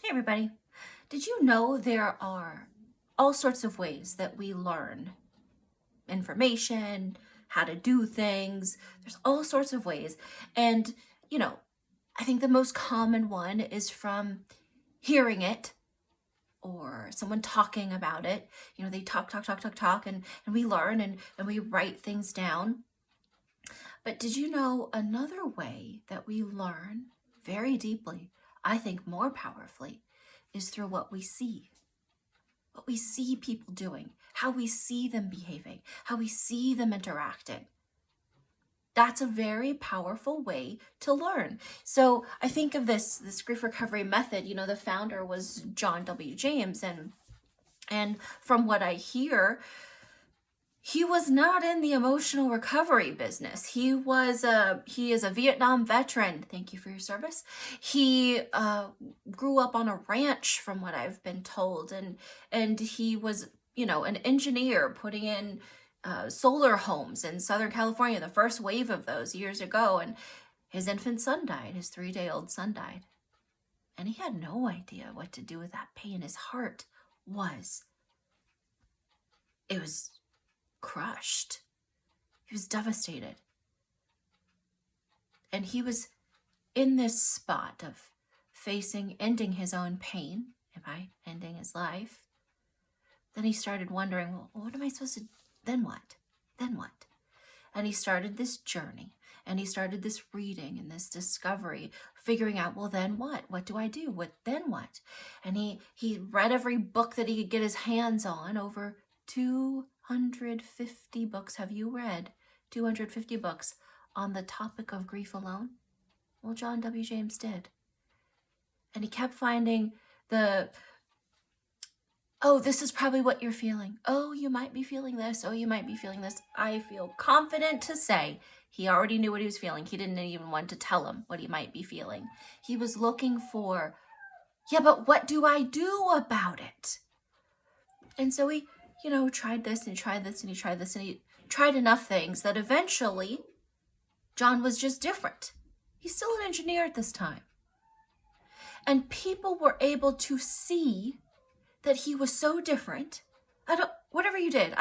Hey everybody. Did you know there are all sorts of ways that we learn information, how to do things? There's all sorts of ways. And, you know, I think the most common one is from hearing it or someone talking about it. They talk, and we learn and we write things down. But did you know another way that we learn very deeply, I think more powerfully, is through what we see? What we see people doing, how we see them behaving, how we see them interacting. That's a very powerful way to learn. So I think of this grief recovery method. The founder was John W. James, and from what I hear, he was not in the emotional recovery business. He is a Vietnam veteran. Thank you for your service. He grew up on a ranch, from what I've been told, and he was, an engineer putting in solar homes in Southern California, the first wave of those years ago. And his infant son died. His 3-day-old son died, and he had no idea what to do with that pain. His heart was crushed. He was devastated. And he was in this spot of ending his own pain by ending his life. Then he started wondering, well, what am I supposed to, then what? Then what? And he started this journey, and he started this reading and this discovery, figuring out, well, then what? What do I do? Then what? And he read every book that he could get his hands on. Over 250 books. Have you read 250 books on the topic of grief alone? Well, John W. James did. And he kept finding this is probably what you're feeling. Oh, you might be feeling this. Oh, you might be feeling this. I feel confident to say he already knew what he was feeling. He didn't even want to tell him what he might be feeling. He was looking for, but what do I do about it? And so he tried this and he tried this and he tried this and he tried enough things that eventually John was just different. He's still an engineer at this time. And people were able to see that he was so different. Whatever you did,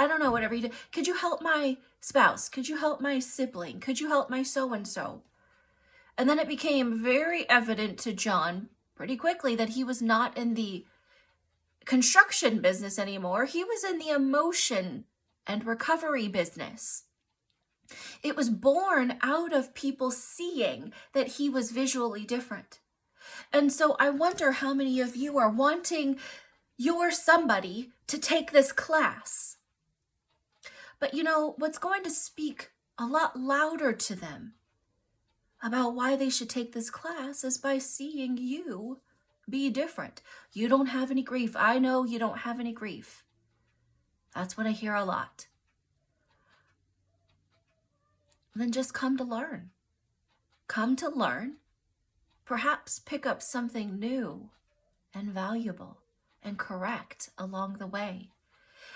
could you help my spouse? Could you help my sibling? Could you help my so-and-so? And then it became very evident to John pretty quickly that he was not in the construction business anymore. He was in the emotion and recovery business. It was born out of people seeing that he was visually different. And so I wonder how many of you are wanting your somebody to take this class. But what's going to speak a lot louder to them about why they should take this class is by seeing you be different. You don't have any grief. I know you don't have any grief. That's what I hear a lot. Then just come to learn. Come to learn. Perhaps pick up something new and valuable and correct along the way.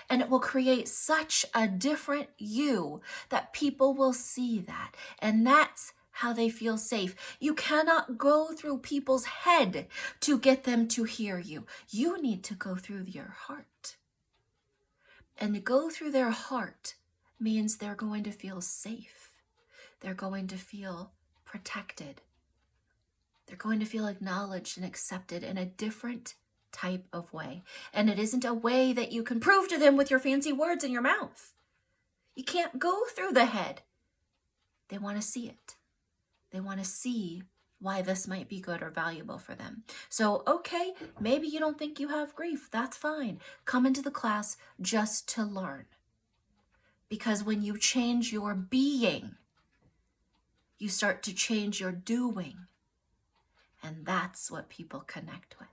And it will create such a different you that people will see that. And that's how they feel safe. You cannot go through people's head to get them to hear you. You need to go through your heart. And to go through their heart means they're going to feel safe. They're going to feel protected. They're going to feel acknowledged and accepted in a different type of way. And it isn't a way that you can prove to them with your fancy words in your mouth. You can't go through the head. They want to see it. They want to see why this might be good or valuable for them. So, okay, maybe you don't think you have grief. That's fine. Come into the class just to learn. Because when you change your being, you start to change your doing. And that's what people connect with.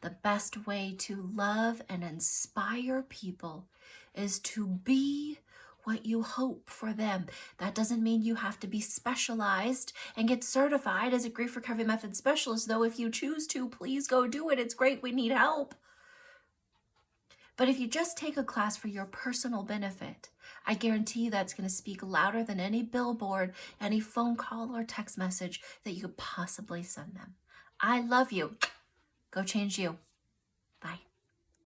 The best way to love and inspire people is to be what you hope for them. That doesn't mean you have to be specialized and get certified as a grief recovery method specialist, though if you choose to, please go do it. It's great. We need help. But if you just take a class for your personal benefit, I guarantee that's going to speak louder than any billboard, any phone call or text message that you could possibly send them. I love you. Go change you. Bye.